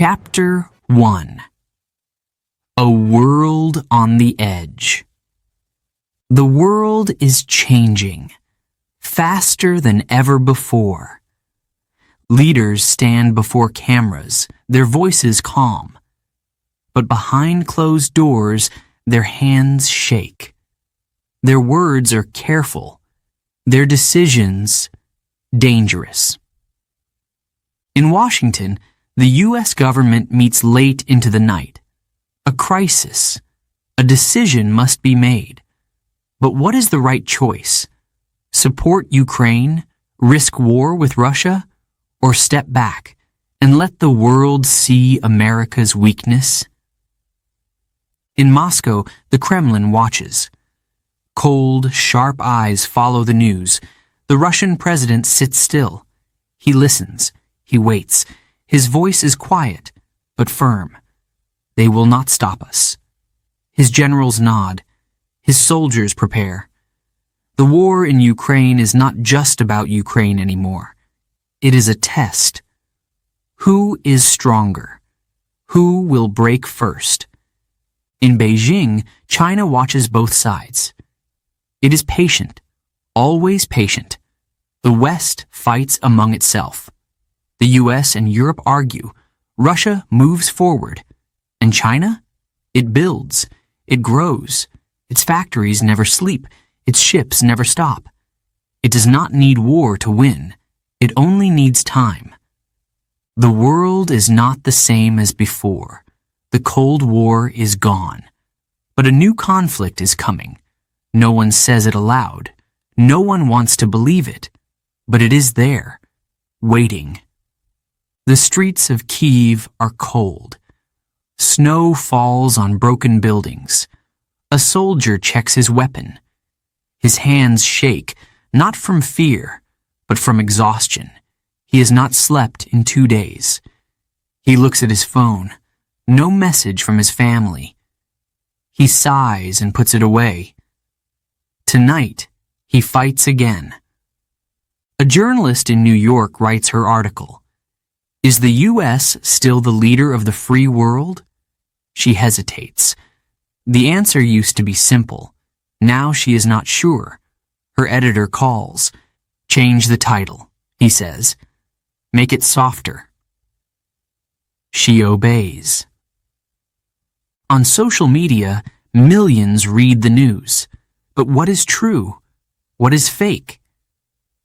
Chapter 1. A World on the Edge. The world is changing, faster than ever before. Leaders stand before cameras, their voices calm. But behind closed doors, their hands shake. Their words are careful, their decisions dangerous. In Washington, the U.S. government meets late into the night. A crisis. A decision must be made. But what is the right choice? Support Ukraine, risk war with Russia, or step back and let the world see America's weakness? In Moscow, the Kremlin watches. Cold, sharp eyes follow the news. The Russian president sits still. He listens. He waits. His voice is quiet, but firm. They will not stop us. His generals nod. His soldiers prepare. The war in Ukraine is not just about Ukraine anymore. It is a test. Who is stronger? Who will break first? In Beijing, China watches both sides. It is patient, always patient. The West fights among itself. The U.S. and Europe argue. Russia moves forward. And China? It builds. It grows. Its factories never sleep. Its ships never stop. It does not need war to win. It only needs time. The world is not the same as before. The Cold War is gone. But a new conflict is coming. No one says it aloud. No one wants to believe it. But it is there, waiting. The streets of Kyiv are cold. Snow falls on broken buildings. A soldier checks his weapon. His hands shake, not from fear, but from exhaustion. He has not slept in 2 days. He looks at his phone. No message from his family. He sighs and puts it away. Tonight, he fights again. A journalist in New York writes her article. Is the U.S. still the leader of the free world? She hesitates. The answer used to be simple. Now she is not sure. Her editor calls. Change the title, he says. Make it softer. She obeys. On social media, millions read the news. But what is true? What is fake?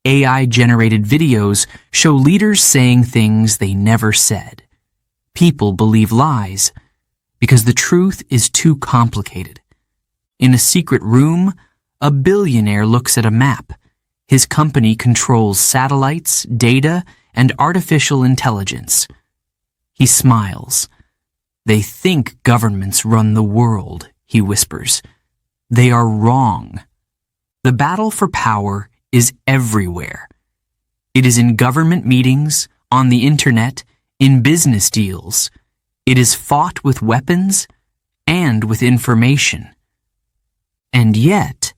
AI-generated videos show leaders saying things they never said. People believe lies because the truth is too complicated. In a secret room, a billionaire looks at a map. His company controls satellites, data, and artificial intelligence. He smiles. They think governments run the world, he whispers. They are wrong. The battle for power is everywhere. It is in government meetings, on the internet, in business deals. It is fought with weapons and with information. And yet,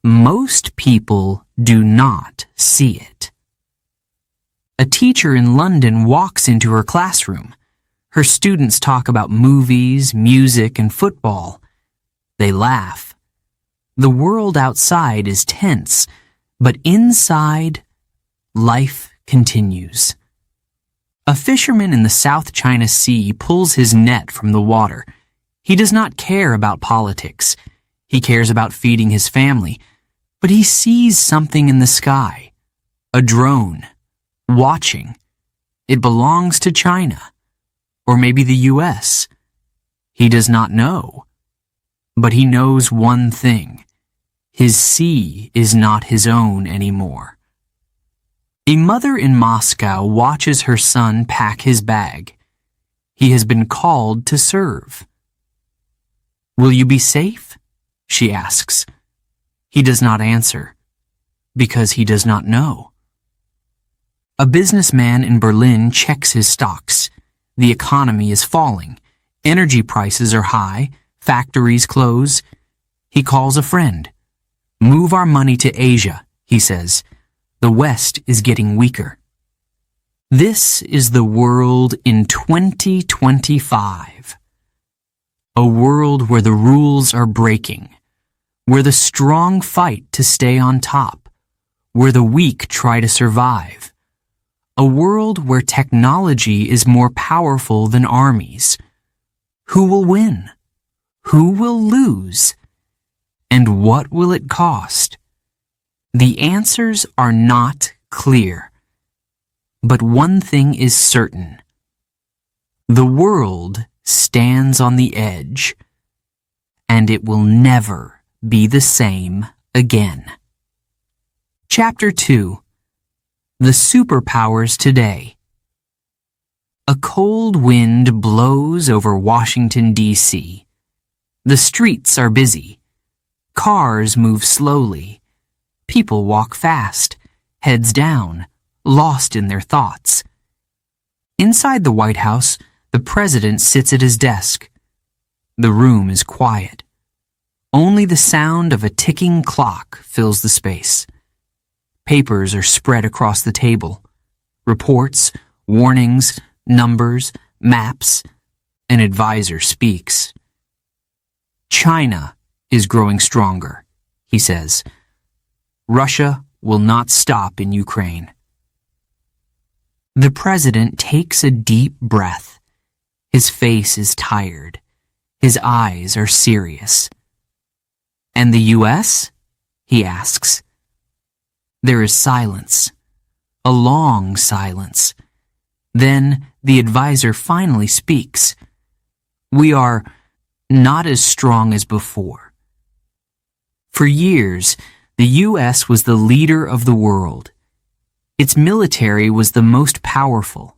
most people do not see it. A teacher in London walks into her classroom. Her students talk about movies, music, and football. They laugh. The world outside is tense, but inside, life continues. A fisherman in the South China Sea pulls his net from the water. He does not care about politics. He cares about feeding his family. But he sees something in the sky. A drone. Watching. It belongs to China. Or maybe the U.S. He does not know. But he knows one thing. His sea is not his own anymore. A mother in Moscow watches her son pack his bag. He has been called to serve. Will you be safe? She asks. He does not answer, because he does not know. A businessman in Berlin checks his stocks. The economy is falling. Energy prices are high. Factories close. He calls a friend. Move our money to Asia, he says. The West is getting weaker. This is the world in 2025. A world where the rules are breaking, where the strong fight to stay on top, where the weak try to survive. A world where technology is more powerful than armies. Who will win? Who will lose? And what will it cost? The answers are not clear. But one thing is certain. The world stands on the edge, and it will never be the same again. Chapter 2. The Superpowers Today. A cold wind blows over Washington, D.C. The streets are busy. Cars move slowly. People walk fast, heads down, lost in their thoughts. Inside the White House, the president sits at his desk. The room is quiet. Only the sound of a ticking clock fills the space. Papers are spread across the table. Reports, warnings, numbers, maps. An advisor speaks. China is growing stronger, he says. Russia will not stop in Ukraine. The president takes a deep breath. His face is tired. His eyes are serious. And the U.S.? He asks. There is silence. A long silence. Then the advisor finally speaks. We are not as strong as before. For years, the U.S. was the leader of the world. Its military was the most powerful.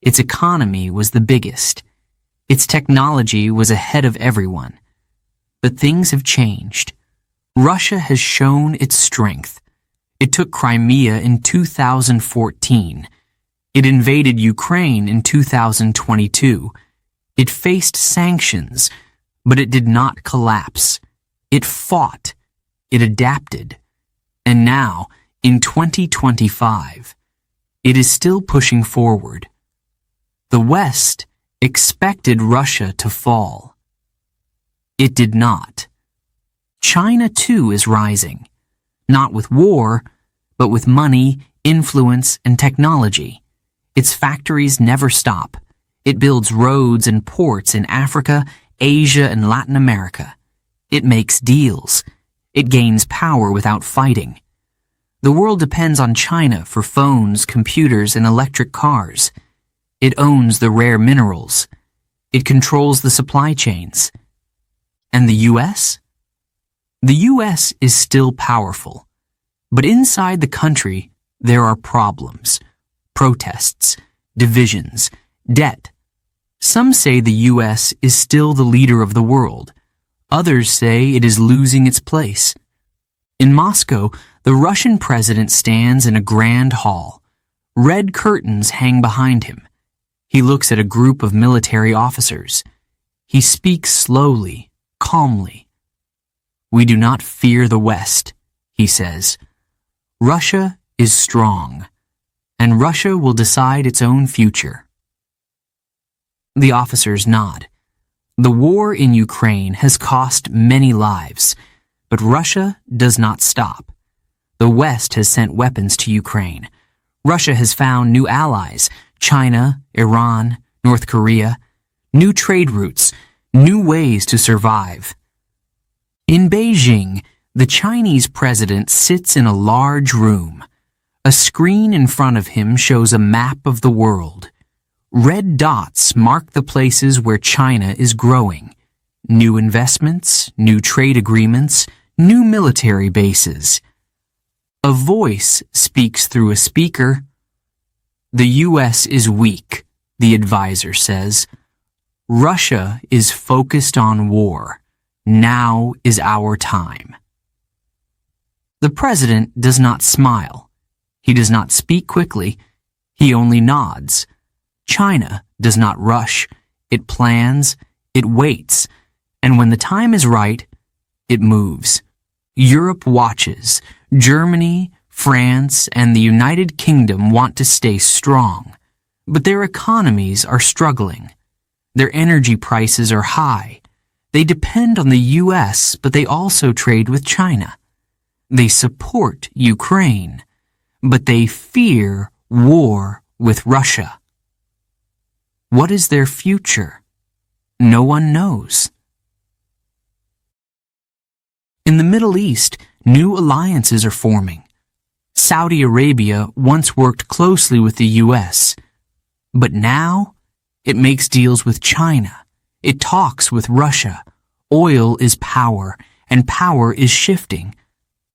Its economy was the biggest. Its technology was ahead of everyone. But things have changed. Russia has shown its strength. It took Crimea in 2014. It invaded Ukraine in 2022. It faced sanctions, but it did not collapse. It fought. It adapted. And now, in 2025, it is still pushing forward. The West expected Russia to fall. It did not. China, too, is rising, not with war, but with money, influence, and technology. Its factories never stop. It builds roads and ports in Africa, Asia, and Latin America. It makes deals. It gains power without fighting. The world depends on China for phones, computers, and electric cars. It owns the rare minerals. It controls the supply chains. And the U.S.? The U.S. is still powerful. But inside the country, there are problems. Protests, divisions, debt. Some say the U.S. is still the leader of the world. Others say it is losing its place. In Moscow, the Russian president stands in a grand hall. Red curtains hang behind him. He looks at a group of military officers. He speaks slowly, calmly. We do not fear the West, he says. Russia is strong, and Russia will decide its own future. The officers nod. The war in Ukraine has cost many lives, but Russia does not stop. The West has sent weapons to Ukraine. Russia has found new allies, China, Iran, North Korea, new trade routes, new ways to survive. In Beijing, the Chinese president sits in a large room. A screen in front of him shows a map of the world. Red dots mark the places where China is growing. New investments, new trade agreements, new military bases. A voice speaks through a speaker. The U.S. is weak, the advisor says. Russia is focused on war. Now is our time. The president does not smile. He does not speak quickly. He only nods. China does not rush. It plans, it waits, and when the time is right, it moves. Europe watches. Germany, France, and the United Kingdom want to stay strong. But their economies are struggling. Their energy prices are high. They depend on the U.S., but they also trade with China. They support Ukraine, but they fear war with Russia. What is their future? No one knows. In the Middle East, new alliances are forming. Saudi Arabia once worked closely with the U.S., but now it makes deals with China. It talks with Russia. Oil is power, and power is shifting.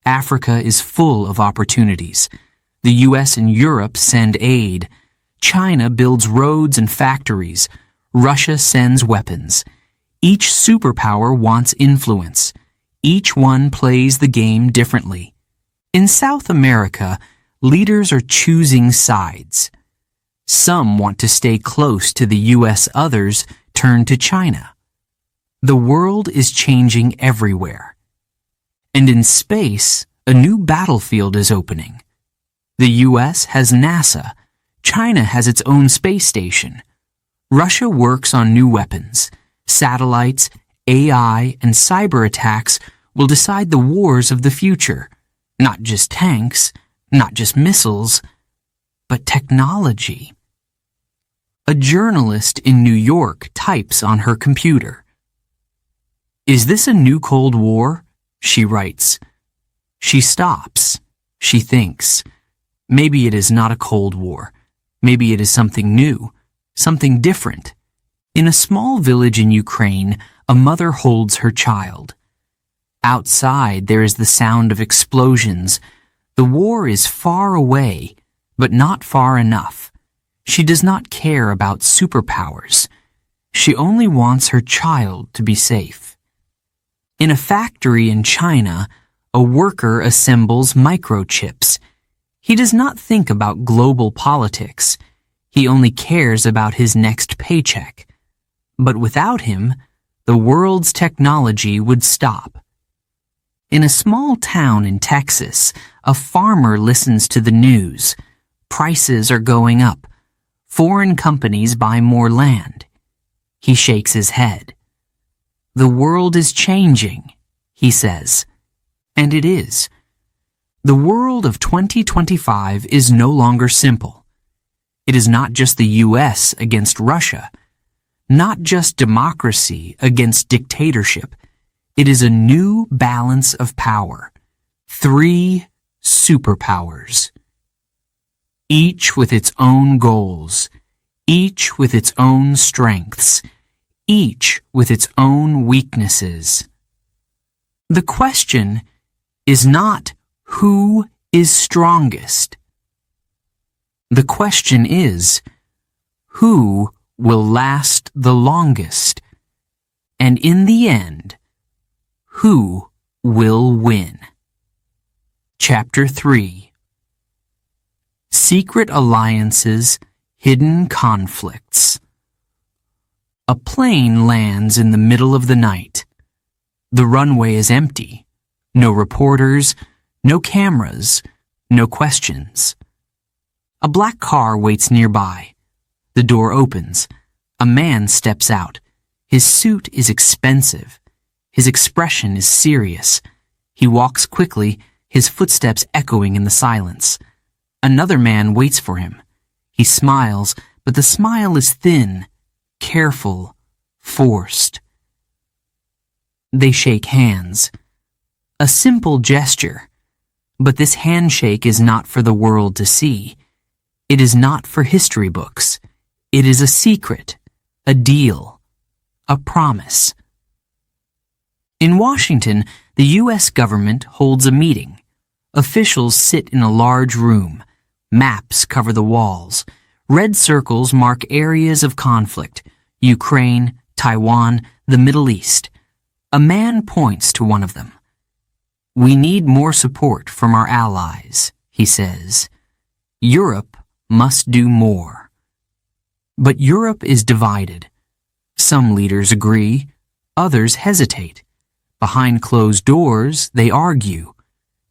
Africa is full of opportunities. The U.S. and Europe send aid. China builds roads and factories. Russia sends weapons. Each superpower wants influence. Each one plays the game differently. In South America, leaders are choosing sides. Some want to stay close to the U.S., others turn to China. The world is changing everywhere. And in space, a new battlefield is opening. The U.S. has NASA. China has its own space station. Russia works on new weapons. Satellites, AI, and cyber attacks will decide the wars of the future. Not just tanks, not just missiles, but technology. A journalist in New York types on her computer. "Is this a new Cold War?" she writes. She stops. She thinks. Maybe it is not a Cold War. Maybe it is something new, something different. In a small village in Ukraine, a mother holds her child. Outside, there is the sound of explosions. The war is far away, but not far enough. She does not care about superpowers. She only wants her child to be safe. In a factory in China, a worker assembles microchips. He does not think about global politics. He only cares about his next paycheck. But without him, the world's technology would stop. In a small town in Texas, a farmer listens to the news. Prices are going up. Foreign companies buy more land. He shakes his head. The world is changing, he says. And it is. The world of 2025 is no longer simple. It is not just the U.S. against Russia, not just democracy against dictatorship. It is a new balance of power. 3 superpowers. Each with its own goals, each with its own strengths, each with its own weaknesses. The question is not who is strongest. The question is who will last the longest, and in the end, who will win? Chapter 3. Secret Alliances, Hidden Conflicts. A plane lands in the middle of the night. The runway is empty. No reporters, no cameras, no questions. A black car waits nearby. The door opens. A man steps out. His suit is expensive. His expression is serious. He walks quickly, his footsteps echoing in the silence. Another man waits for him. He smiles, but the smile is thin, careful, forced. They shake hands. A simple gesture. But this handshake is not for the world to see. It is not for history books. It is a secret, a deal, a promise. In Washington, the U.S. government holds a meeting. Officials sit in a large room. Maps cover the walls. Red circles mark areas of conflict: Ukraine, Taiwan, the Middle East. A man points to one of them. "We need more support from our allies," he says. "Europe must do more." But Europe is divided. Some leaders agree, others hesitate. Behind closed doors, they argue.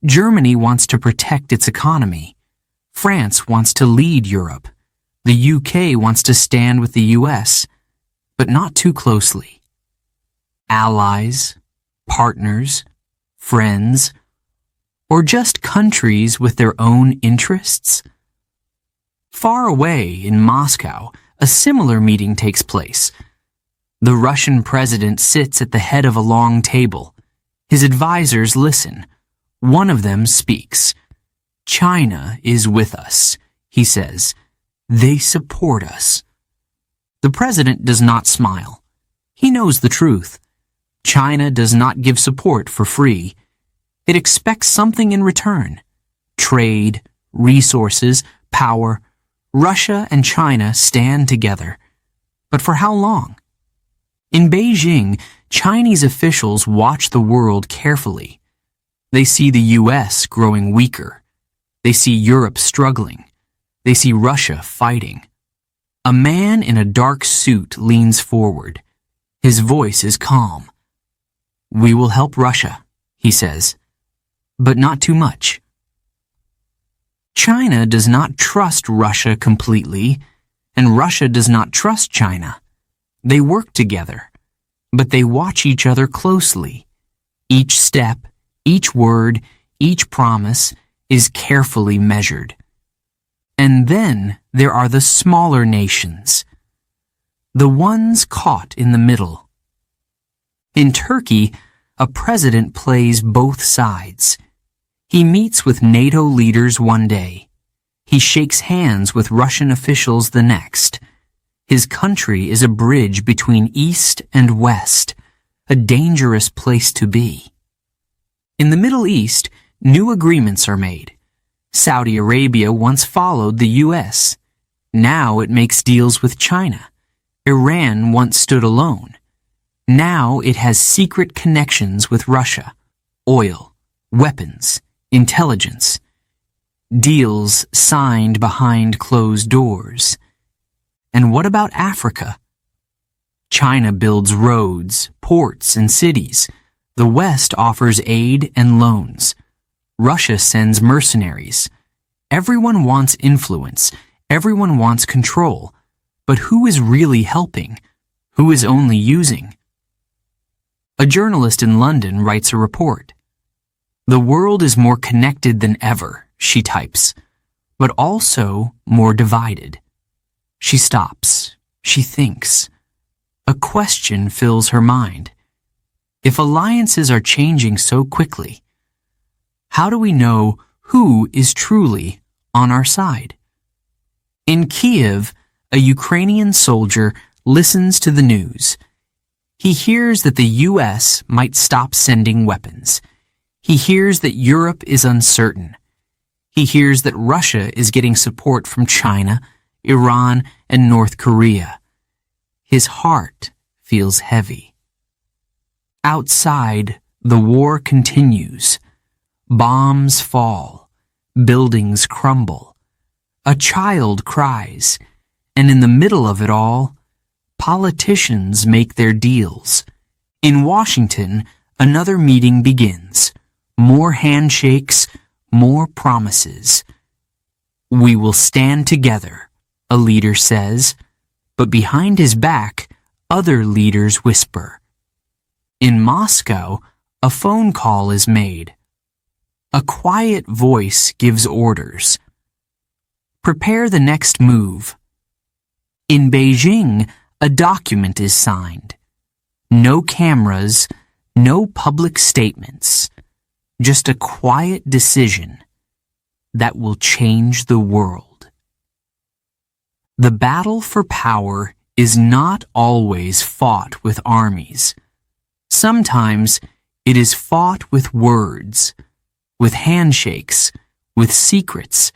Germany wants to protect its economy. France wants to lead Europe. The UK wants to stand with the US, but not too closely. Allies, partners, friends, or just countries with their own interests? Far away in Moscow, a similar meeting takes place. The Russian president sits at the head of a long table. His advisors listen. One of them speaks. "China is with us," he says. "They support us." The president does not smile. He knows the truth. China does not give support for free. It expects something in return. Trade, resources, power. Russia and China stand together. But for how long? In Beijing, Chinese officials watch the world carefully. They see the US growing weaker. They see Europe struggling. They see Russia fighting. A man in a dark suit leans forward. His voice is calm. "We will help Russia," he says, "but not too much." China does not trust Russia completely, and Russia does not trust China. They work together, but they watch each other closely. Each step, each word, each promise is carefully measured. And then there are the smaller nations, the ones caught in the middle. In Turkey, a president plays both sides. He meets with NATO leaders one day. He shakes hands with Russian officials the next. His country is a bridge between East and West, a dangerous place to be. In the Middle East, new agreements are made. Saudi Arabia once followed the US. Now it makes deals with China. Iran once stood alone. Now it has secret connections with Russia. Oil, weapons, intelligence. Deals signed behind closed doors. And what about Africa? China builds roads, ports, and cities. The West offers aid and loans. Russia sends mercenaries. Everyone wants influence. Everyone wants control. But who is really helping? Who is only using? A journalist in London writes a report. "The world is more connected than ever," she types, "but also more divided." She stops. She thinks. A question fills her mind. If alliances are changing so quickly, how do we know who is truly on our side? In Kiev, a Ukrainian soldier listens to the news. He hears that the US might stop sending weapons. He hears that Europe is uncertain. He hears that Russia is getting support from China, Iran, and North Korea. His heart feels heavy. Outside, the war continues. Bombs fall. Buildings crumble. A child cries. And in the middle of it all, politicians make their deals. In Washington, another meeting begins. More handshakes, more promises. "We will stand together," a leader says, but behind his back, other leaders whisper. In Moscow, a phone call is made. A quiet voice gives orders. Prepare the next move. In Beijing, a document is signed. No cameras, no public statements, just a quiet decision that will change the world. The battle for power is not always fought with armies. Sometimes it is fought with words, with handshakes, with secrets,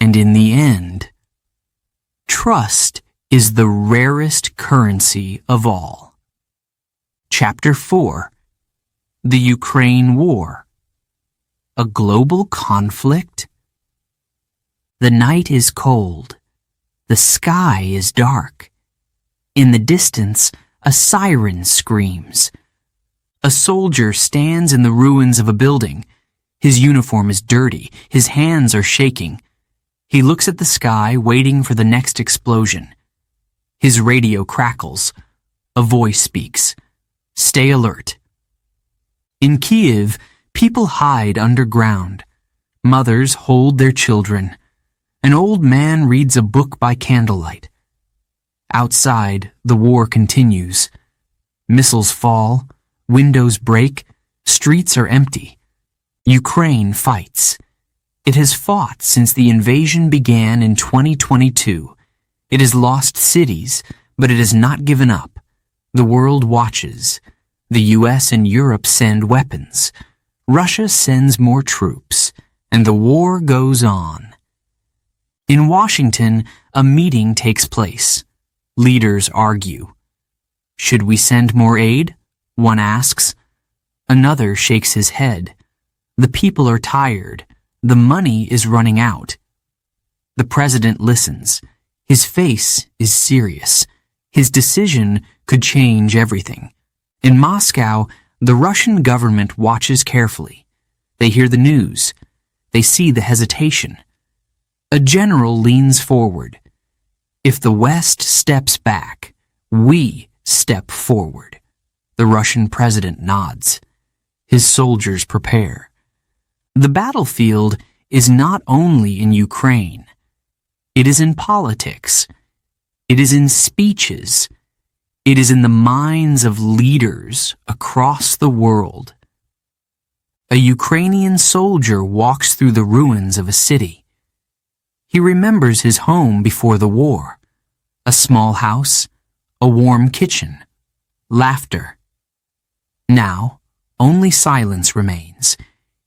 and in the end, trust is the rarest currency of all. Chapter 4. The Ukraine War. A global conflict? The night is cold. The sky is dark. In the distance, a siren screams. A soldier stands in the ruins of a building. His uniform is dirty. His hands are shaking. He looks at the sky, waiting for the next explosion. His radio crackles. A voice speaks. Stay alert. In Kiev, people hide underground. Mothers hold their children. An old man reads a book by candlelight. Outside, the war continues. Missiles fall, windows break, streets are empty. Ukraine fights. It has fought since the invasion began in 2022. It has lost cities, but it has not given up. The world watches. The US and Europe send weapons. Russia sends more troops, and the war goes on. In Washington, a meeting takes place. Leaders argue. Should we send more aid? One asks. Another shakes his head. The people are tired. The money is running out. The president listens. His face is serious. His decision could change everything. In Moscow, the Russian government watches carefully. They hear the news. They see the hesitation. A general leans forward. If the West steps back, we step forward. The Russian president nods. His soldiers prepare. The battlefield is not only in Ukraine. It is in politics. It is in speeches. It is in the minds of leaders across the world. A Ukrainian soldier walks through the ruins of a city. He remembers his home before the war. A small house, a warm kitchen, laughter. Now, only silence remains.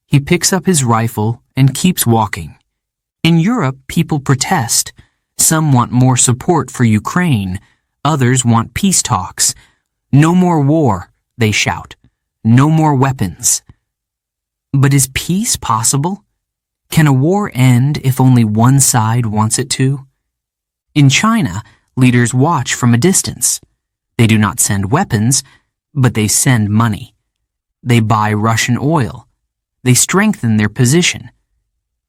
He picks up his rifle and keeps walking. In Europe, people protest. Some want more support for Ukraine. Others want peace talks. No more war, they shout. No more weapons. But is peace possible? Can a war end if only one side wants it to? In China, leaders watch from a distance. They do not send weapons, but they send money. They buy Russian oil. They strengthen their position.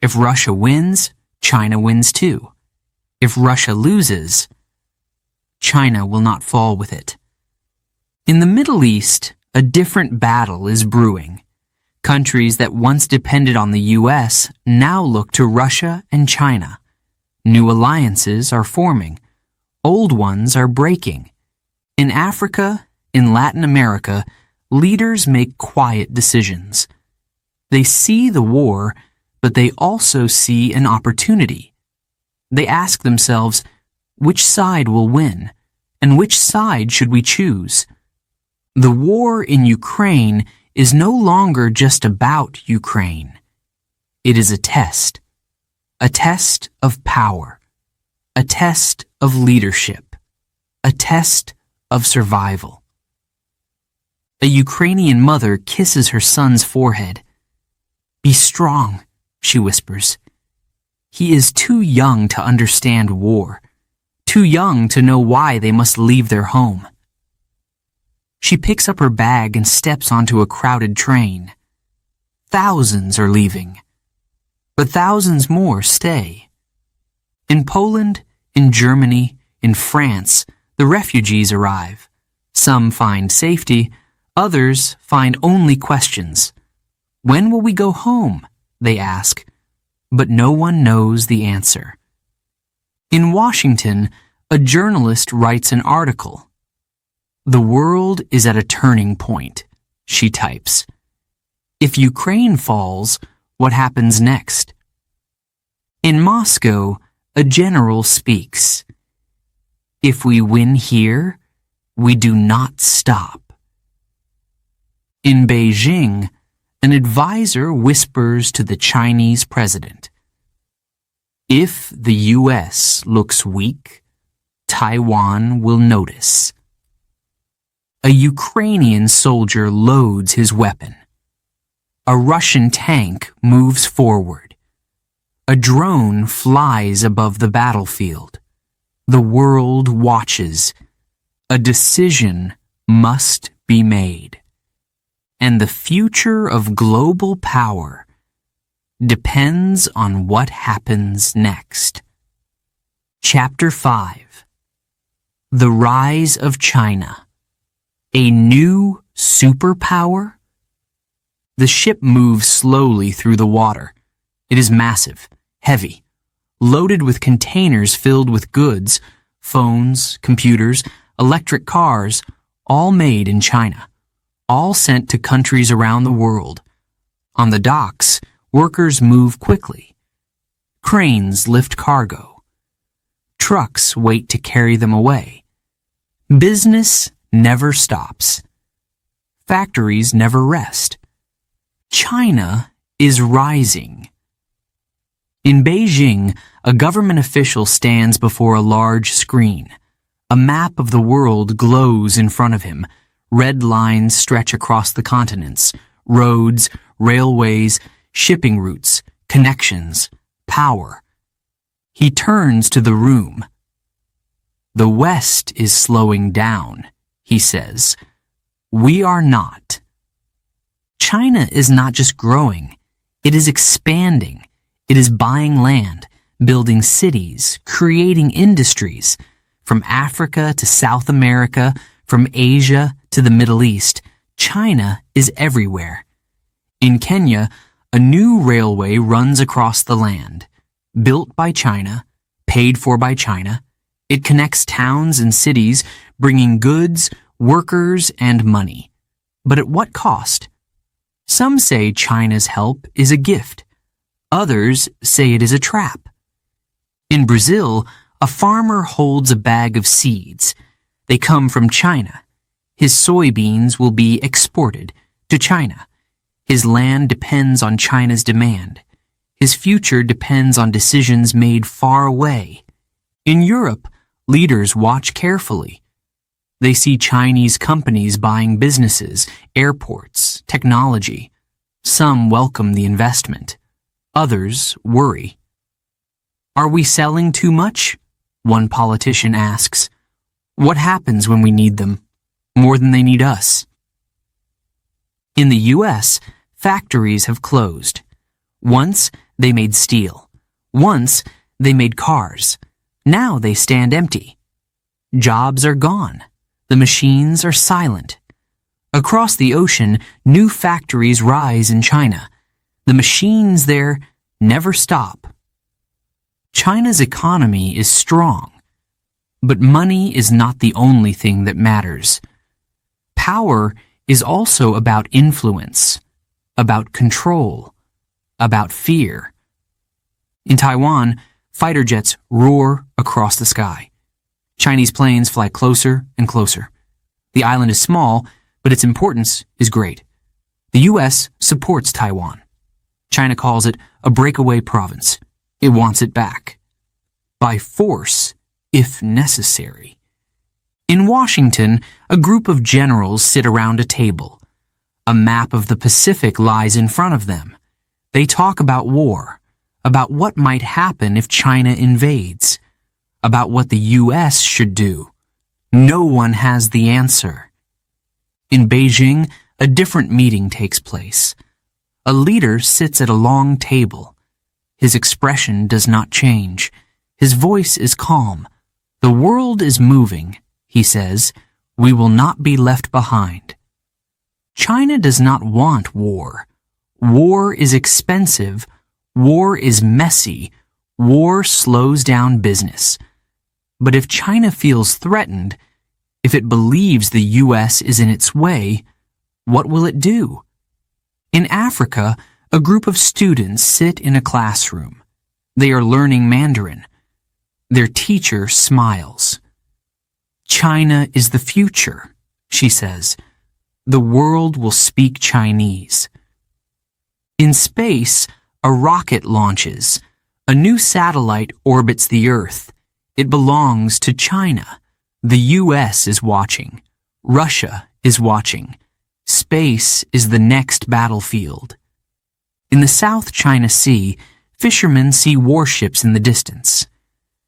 If Russia wins, China wins too. If Russia loses, China will not fall with it. In the Middle East, a different battle is brewing. Countries that once depended on the US now look to Russia and China. New alliances are forming. Old ones are breaking. In Africa, in Latin America, leaders make quiet decisions. They see the war, but they also see an opportunity. They ask themselves, which side will win, and which side should we choose? The war in Ukraine is no longer just about Ukraine. It is a test of power, a test of leadership, a test of survival. A Ukrainian mother kisses her son's forehead. Be strong, she whispers. He is too young to understand war, too young to know why they must leave their home. She picks up her bag and steps onto a crowded train. Thousands are leaving, but thousands more stay. In Poland, in Germany, in France, the refugees arrive. Some find safety, others find only questions. When will we go home? They ask, but no one knows the answer. In Washington, a journalist writes an article. The world is at a turning point, she types. If Ukraine falls, what happens next? In Moscow, a general speaks. If we win here, we do not stop. In Beijing, an advisor whispers to the Chinese president. If the US looks weak, Taiwan will notice. A Ukrainian soldier loads his weapon. A Russian tank moves forward. A drone flies above the battlefield. The world watches. A decision must be made. And the future of global power depends on what happens next. Chapter 5. The Rise of China. A new superpower? The ship moves slowly through the water. It is massive, heavy, loaded with containers filled with goods, phones, computers, electric cars, all made in China, all sent to countries around the world. On the docks, workers move quickly. Cranes lift cargo. Trucks wait to carry them away. Business never stops. Factories never rest. China is rising. In Beijing, a government official stands before a large screen. A map of the world glows in front of him. Red lines stretch across the continents. Roads, railways, shipping routes, connections, power. He turns to the room. The West is slowing down, he says. We are not. China is not just growing. It is expanding. It is buying land, building cities, creating industries. From Africa to South America, from Asia to the Middle East, China is everywhere. In Kenya, a new railway runs across the land. Built by China, paid for by China, it connects towns and cities, bringing goods, workers, and money. But at what cost? Some say China's help is a gift. Others say it is a trap. In Brazil, a farmer holds a bag of seeds. They come from China. His soybeans will be exported to China. His land depends on China's demand. His future depends on decisions made far away. In Europe, leaders watch carefully. They see Chinese companies buying businesses, airports, technology. Some welcome the investment. Others worry. Are we selling too much? One politician asks. What happens when we need them? More than they need us. In the U.S., factories have closed. Once, they made steel. Once, they made cars. Now they stand empty. Jobs are gone. The machines are silent. Across the ocean, new factories rise in China. The machines there never stop. China's economy is strong. But money is not the only thing that matters. Power is also about influence, about control, about fear. In Taiwan, fighter jets roar across the sky. Chinese planes fly closer and closer. The island is small, but its importance is great. The U.S. supports Taiwan. China calls it a breakaway province. It wants it back. By force, if necessary. In Washington, a group of generals sit around a table. A map of the Pacific lies in front of them. They talk about war, about what might happen if China invades, about what the U.S. should do. No one has the answer. In Beijing, a different meeting takes place. A leader sits at a long table. His expression does not change. His voice is calm. The world is moving, he says. We will not be left behind. China does not want war. War is expensive. War is messy. War slows down business. But if China feels threatened, if it believes the U.S. is in its way, what will it do? In Africa, a group of students sit in a classroom. They are learning Mandarin. Their teacher smiles. China is the future, she says. The world will speak Chinese. In space, a rocket launches. A new satellite orbits the Earth. It belongs to China. The U.S. is watching. Russia is watching. Space is the next battlefield. In the South China Sea, fishermen see warships in the distance.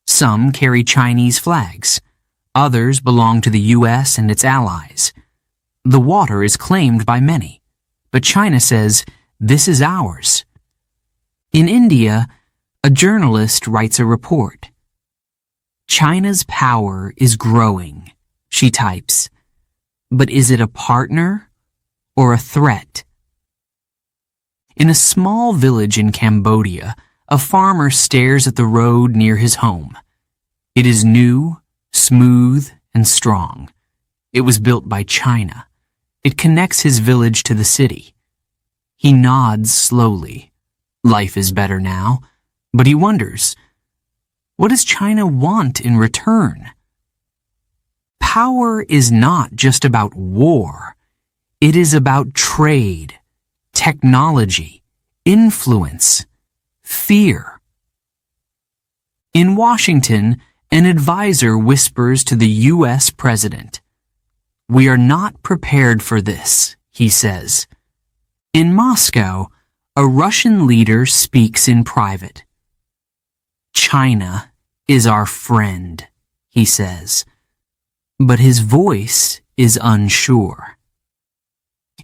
Some carry Chinese flags. Others belong to the U.S. and its allies. The water is claimed by many, but China says, this is ours. In India, a journalist writes a report. China's power is growing, she types. But is it a partner or a threat? In a small village in Cambodia, a farmer stares at the road near his home. It is new, smooth, and strong. It was built by China. It connects his village to the city. He nods slowly. Life is better now, but he wonders, what does China want in return? Power is not just about war. It is about trade, technology, influence, fear. In Washington, an advisor whispers to the U.S. president. "We are not prepared for this," he says. In Moscow, a Russian leader speaks in private. "China is our friend," he says, but his voice is unsure.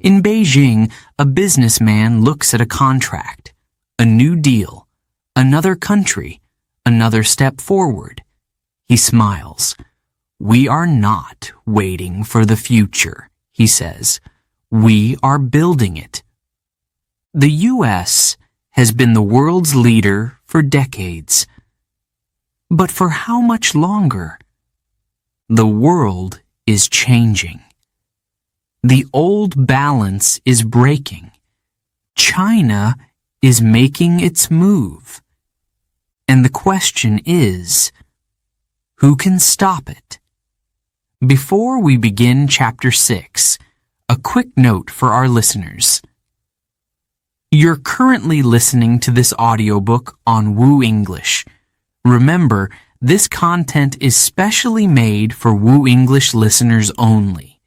In Beijing, a businessman looks at a contract, a new deal, another country, another step forward. He smiles. "We are not waiting for the future," he says. "We are building it." The U.S. has been the world's leader for decades. But for how much longer? The world is changing. The old balance is breaking. China is making its move. And the question is, who can stop it? Before we begin Chapter 6, a quick note for our listeners. You're currently listening to this audiobook on WooEnglish. Remember, this content is specially made for WooEnglish listeners only.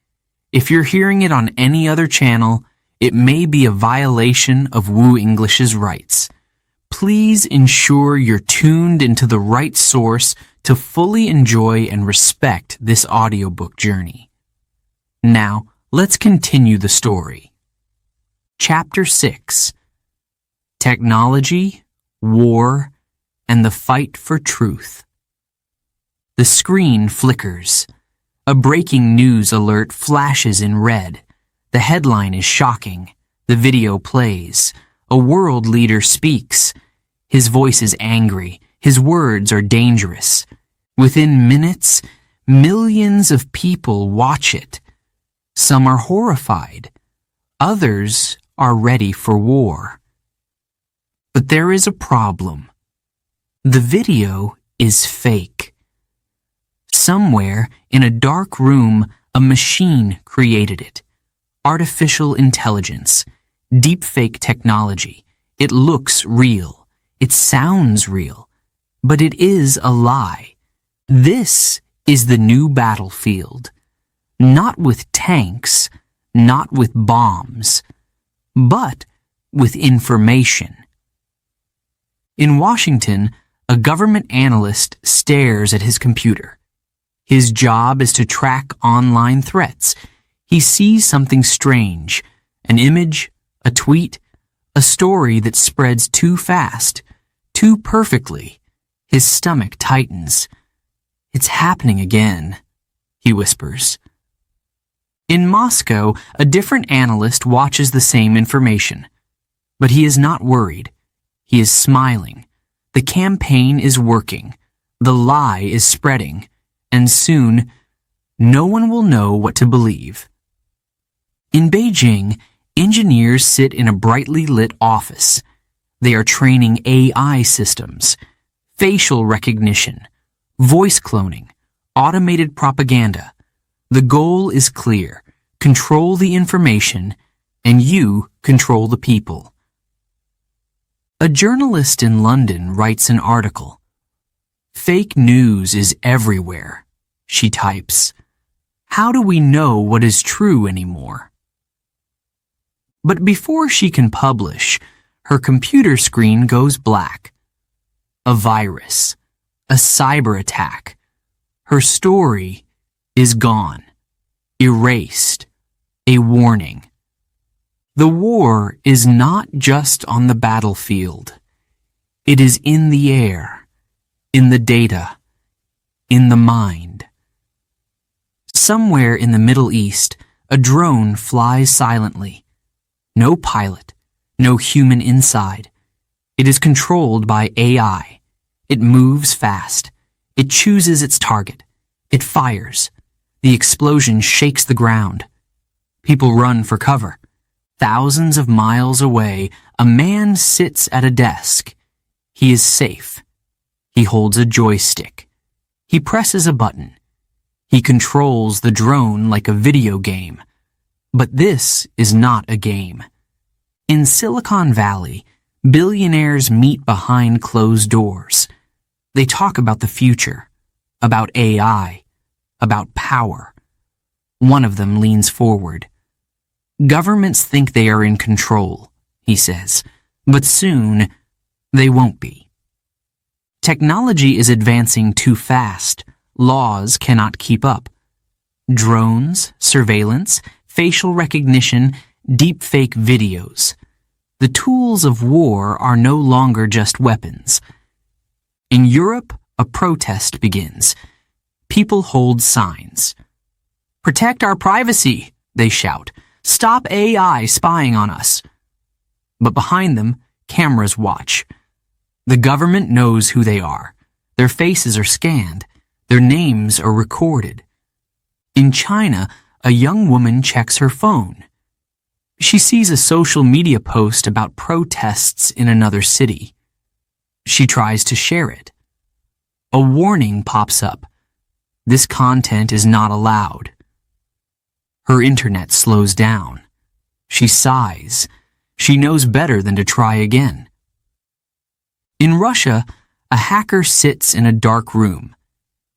If you're hearing it on any other channel, it may be a violation of WooEnglish's rights. Please ensure you're tuned into the right source to fully enjoy and respect this audiobook journey. Now, let's continue the story. Chapter 6. Technology, War, and the Fight for Truth. The screen flickers. A breaking news alert flashes in red. The headline is shocking. The video plays. A world leader speaks. His voice is angry. His words are dangerous. Within minutes, millions of people watch it. Some are horrified. Others are ready for war. But there is a problem. The video is fake. Somewhere in a dark room, a machine created it. Artificial intelligence, deepfake technology. It looks real. It sounds real. But it is a lie. This is the new battlefield. Not with tanks, not with bombs, but with information. In Washington, a government analyst stares at his computer. His job is to track online threats. He sees something strange, an image, a tweet, a story that spreads too fast, too perfectly. His stomach tightens. "It's happening again," he whispers. In Moscow, a different analyst watches the same information. But he is not worried. He is smiling. The campaign is working. The lie is spreading. And soon, no one will know what to believe. In Beijing, engineers sit in a brightly lit office. They are training AI systems, facial recognition, voice cloning, automated propaganda. The goal is clear. Control the information, and you control the people. A journalist in London writes an article. "Fake news is everywhere," she types. "How do we know what is true anymore?" But before she can publish, her computer screen goes black. A virus, a cyber attack. Her story is gone, erased, a warning. The war is not just on the battlefield. It is in the air, in the data, in the mind. Somewhere in the Middle East, a drone flies silently. No pilot, no human inside. It is controlled by AI. It moves fast. It chooses its target. It fires. The explosion shakes the ground. People run for cover. Thousands of miles away, a man sits at a desk. He is safe. He holds a joystick. He presses a button. He controls the drone like a video game. But this is not a game. In Silicon Valley, billionaires meet behind closed doors. They talk about the future, about AI, about power. One of them leans forward. Governments think they are in control, he says, but soon they won't be. Technology is advancing too fast. Laws cannot keep up. Drones, surveillance, facial recognition, deepfake videos. The tools of war are no longer just weapons. In Europe, a protest begins. People hold signs. "Protect our privacy," they shout. "Stop AI spying on us." But behind them, cameras watch. The government knows who they are. Their faces are scanned. Their names are recorded. In China, a young woman checks her phone. She sees a social media post about protests in another city. She tries to share it. A warning pops up. This content is not allowed. Her internet slows down. She sighs. She knows better than to try again. In Russia, a hacker sits in a dark room.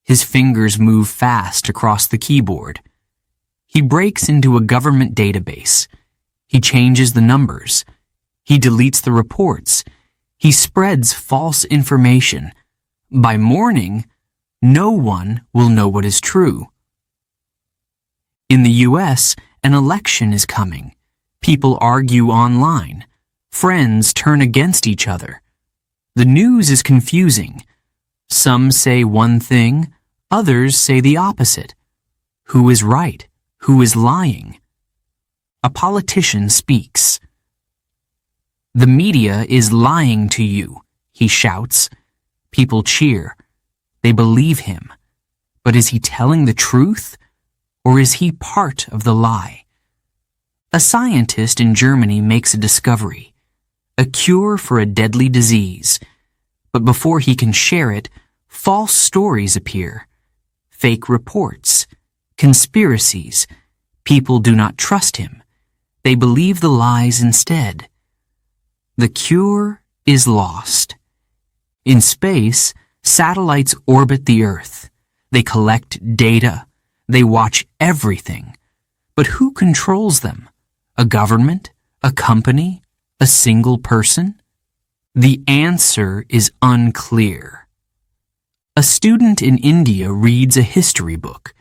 His fingers move fast across the keyboard. He breaks into a government database. He changes the numbers. He deletes the reports. He spreads false information. By morning, no one will know what is true. In the U.S., an election is coming. People argue online. Friends turn against each other. The news is confusing. Some say one thing, others say the opposite. Who is right? Who is lying? A politician speaks. "The media is lying to you," he shouts. People cheer. They believe him. But is he telling the truth? Or is he part of the lie? A scientist in Germany makes a discovery. A cure for a deadly disease. But before he can share it, false stories appear. Fake reports. Conspiracies. People do not trust him. They believe the lies instead. The cure is lost. In space, satellites orbit the Earth. They collect data. They watch everything. But who controls them? A government? A company? A single person? The answer is unclear. A student in India reads a history book.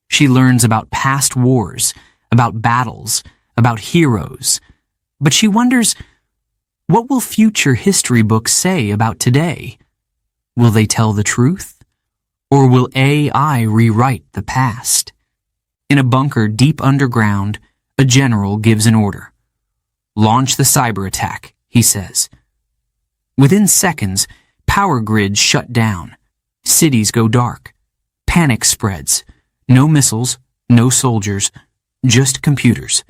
She learns about past wars, about battles, about heroes. But she wonders, what will future history books say about today? Will they tell the truth? Or will AI rewrite the past? In a bunker deep underground, a general gives an order. "Launch the cyber attack," he says. Within seconds, power grids shut down. Cities go dark. Panic spreads. No missiles, no soldiers, just computers.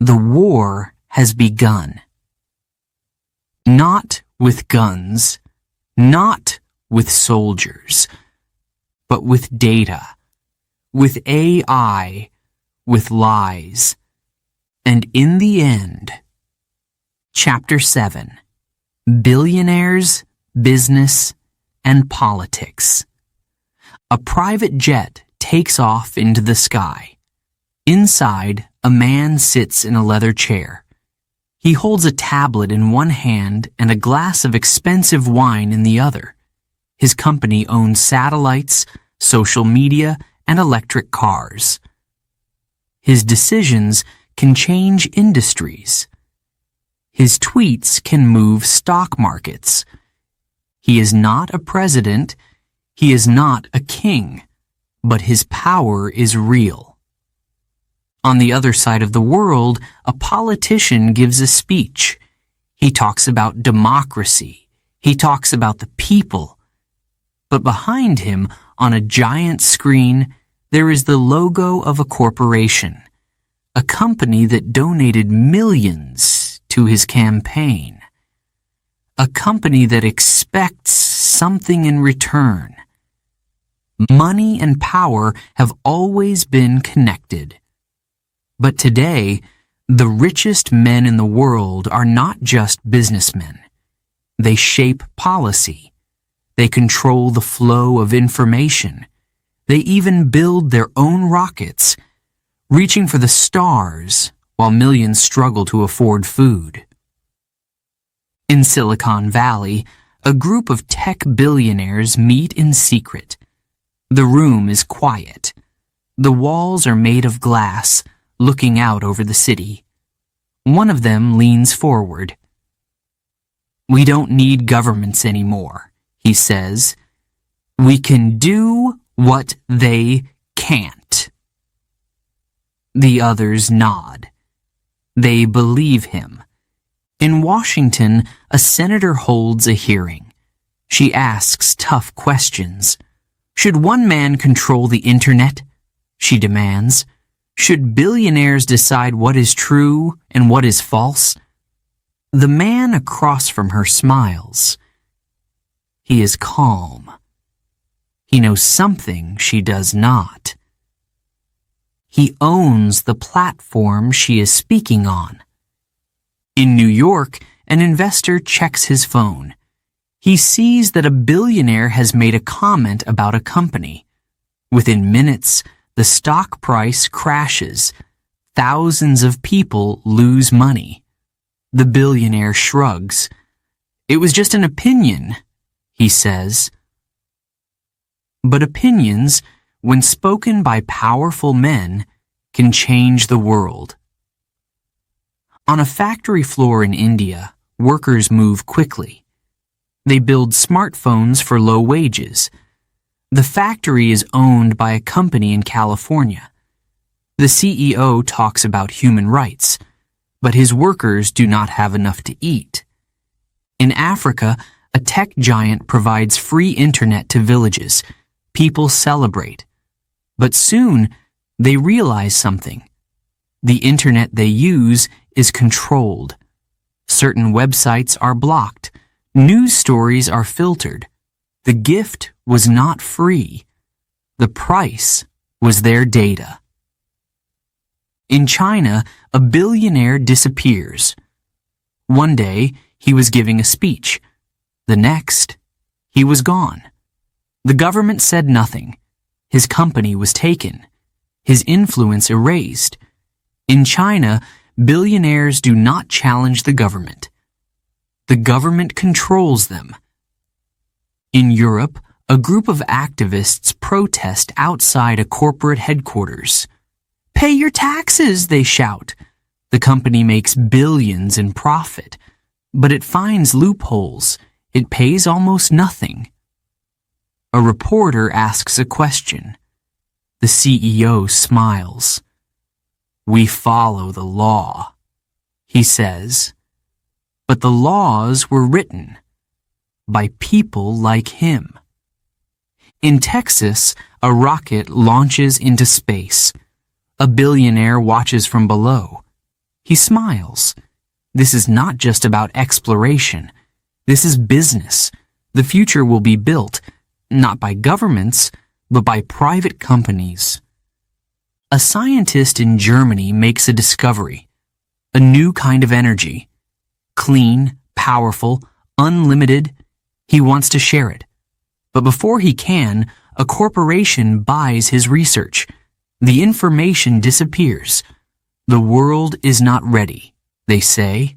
The war has begun. Not with guns, not with soldiers, but with data, with AI, with lies. And in the end, Chapter 7, Billionaires, Business, and Politics. A private jet takes off into the sky. Inside, a man sits in a leather chair. He holds a tablet in one hand and a glass of expensive wine in the other. His company owns satellites, social media, and electric cars. His decisions can change industries. His tweets can move stock markets. He is not a president. He is not a king. But his power is real. On the other side of the world, a politician gives a speech. He talks about democracy. He talks about the people. But behind him, on a giant screen, there is the logo of a corporation, a company that donated millions to his campaign, a company that expects something in return. Money and power have always been connected. But today, the richest men in the world are not just businessmen. They shape policy. They control the flow of information. They even build their own rockets, reaching for the stars while millions struggle to afford food. In Silicon Valley, a group of tech billionaires meet in secret. The room is quiet. The walls are made of glass, looking out over the city. One of them leans forward. "We don't need governments anymore," he says. "We can do what they can't." The others nod. They believe him. In Washington, a senator holds a hearing. She asks tough questions. Should one man control the internet? She demands. Should billionaires decide what is true and what is false? The man across from her smiles. He is calm. He knows something she does not. He owns the platform she is speaking on. In New York, an investor checks his phone. He sees that a billionaire has made a comment about a company. Within minutes, the stock price crashes. Thousands of people lose money. The billionaire shrugs. "It was just an opinion," he says. But opinions, when spoken by powerful men, can change the world. On a factory floor in India, workers move quickly. They build smartphones for low wages. The factory is owned by a company in California. The CEO talks about human rights, but his workers do not have enough to eat. In Africa, a tech giant provides free internet to villages. People celebrate. But soon, they realize something. The internet they use is controlled. Certain websites are blocked. News stories are filtered. The gift was not free. The price was their data. In China, a billionaire disappears. One day, he was giving a speech. The next, he was gone. The government said nothing. His company was taken. His influence erased. In China, billionaires do not challenge the government. The government controls them. In Europe, a group of activists protest outside a corporate headquarters. "Pay your taxes," they shout. The company makes billions in profit, but it finds loopholes. It pays almost nothing. A reporter asks a question. The CEO smiles. "We follow the law," he says. But the laws were written by people like him. In Texas, a rocket launches into space. A billionaire watches from below. He smiles. This is not just about exploration. This is business. The future will be built, not by governments, but by private companies. A scientist in Germany makes a discovery. A new kind of energy. Clean, powerful, unlimited. He wants to share it. But before he can, a corporation buys his research. The information disappears. The world is not ready, they say.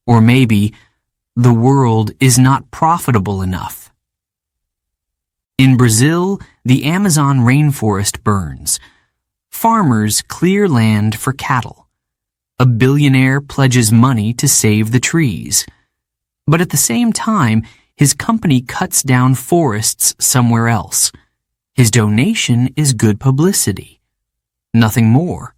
Or maybe, the world is not profitable enough. In Brazil, the Amazon rainforest burns. Farmers clear land for cattle. A billionaire pledges money to save the trees. But at the same time, His company cuts down forests somewhere else. His donation is good publicity. Nothing more.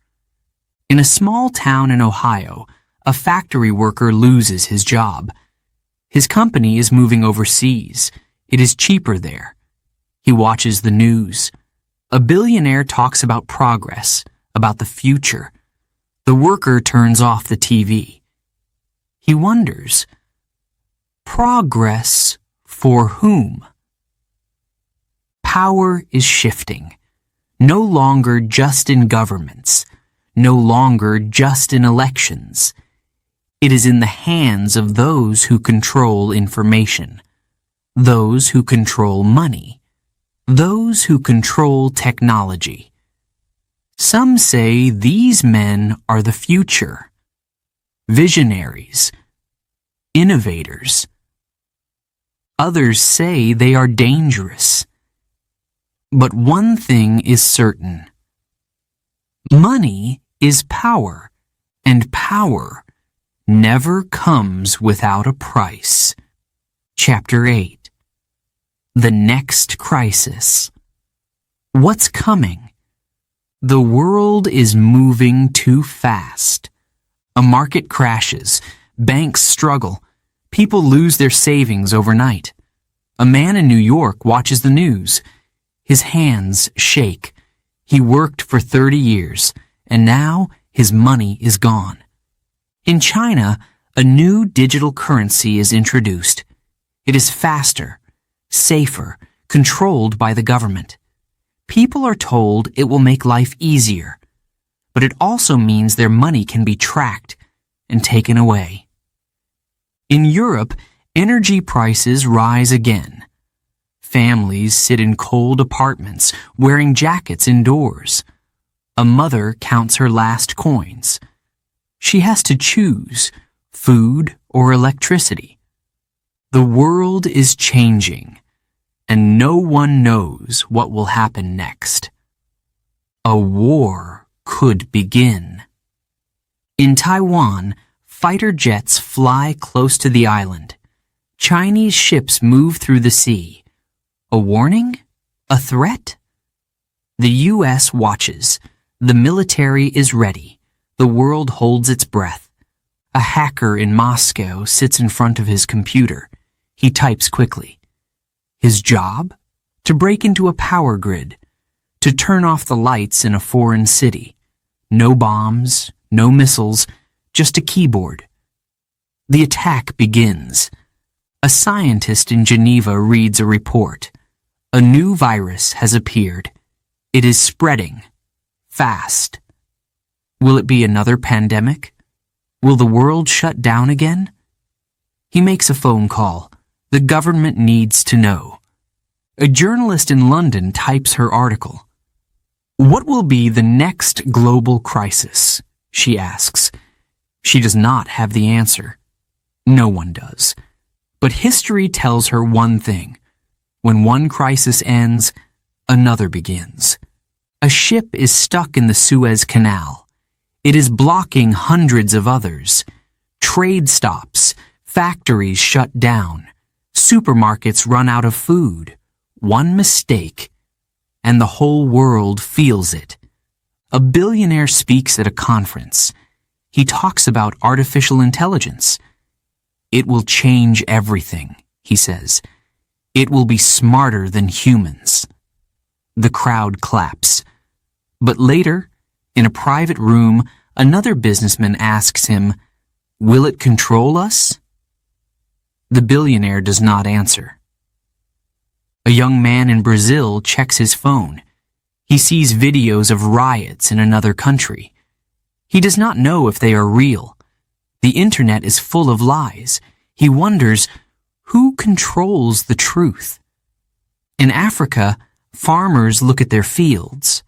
In a small town in Ohio, a factory worker loses his job. His company is moving overseas. It is cheaper there. He watches the news. A billionaire talks about progress, about the future. The worker turns off the TV. He wonders, progress for whom? Power is shifting. No longer just in governments. No longer just in elections. It is in the hands of those who control information, those who control money, those who control technology. Some say these men are the future, visionaries, innovators. Others say they are dangerous. But one thing is certain. Money is power, and power never comes without a price. Chapter 8. The next crisis. What's coming? The world is moving too fast. A market crashes. Banks struggle. People lose their savings overnight. A man in New York watches the news. His hands shake. He worked for 30 years, and now his money is gone. In China, a new digital currency is introduced. It is faster, safer, controlled by the government. People are told it will make life easier, but it also means their money can be tracked and taken away. In Europe, energy prices rise again. Families sit in cold apartments, wearing jackets indoors. A mother counts her last coins. She has to choose food or electricity. The world is changing, and no one knows what will happen next. A war could begin. In Taiwan, fighter jets fly close to the island. Chinese ships move through the sea. A warning? A threat? The U.S. watches. The military is ready. The world holds its breath. A hacker in Moscow sits in front of his computer. He types quickly. His job? To break into a power grid. To turn off the lights in a foreign city. No bombs, no missiles, just a keyboard. The attack begins. A scientist in Geneva reads a report. A new virus has appeared. It is spreading. Fast. Will it be another pandemic? Will the world shut down again? He makes a phone call. The government needs to know. A journalist in London types her article. What will be the next global crisis? She asks. She does not have the answer. No one does. But history tells her one thing. When one crisis ends, another begins. A ship is stuck in the Suez Canal. It is blocking hundreds of others. Trade stops. Factories shut down. Supermarkets run out of food. One mistake, and the whole world feels it. A billionaire speaks at a conference. He talks about artificial intelligence. It will change everything, he says. It will be smarter than humans. The crowd claps. But later, in a private room, another businessman asks him, will it control us? The billionaire does not answer. A young man in Brazil checks his phone. He sees videos of riots in another country. He does not know if they are real. The internet is full of lies. He wonders, who controls the truth? In Africa, farmers look at their fields.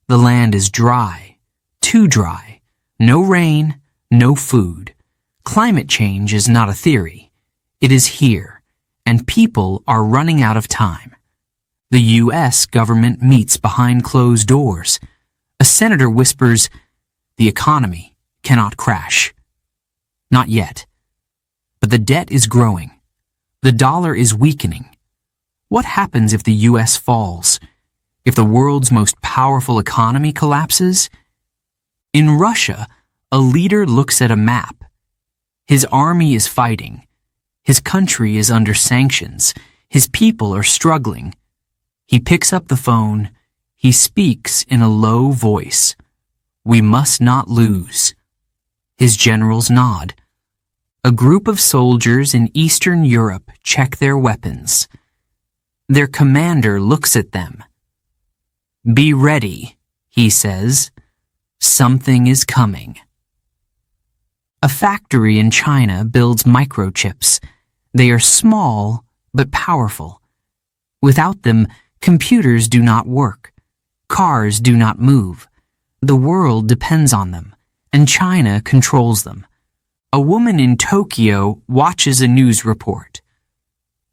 The land is dry, too dry. No rain, no food. Climate change is not a theory. It is here, and people are running out of time. The U.S. government meets behind closed doors. A senator whispers, the economy cannot crash. Not yet. But the debt is growing. The dollar is weakening. What happens if the U.S. falls? If the world's most powerful economy collapses? In Russia, a leader looks at a map. His army is fighting. His country is under sanctions. His people are struggling. He picks up the phone. He speaks in a low voice. We must not lose. His generals nod. A group of soldiers in Eastern Europe check their weapons. Their commander looks at them. Be ready, he says. Something is coming. A factory in China builds microchips. They are small but powerful. Without them, computers do not work. Cars do not move. The world depends on them, and China controls them. A woman in Tokyo watches a news report.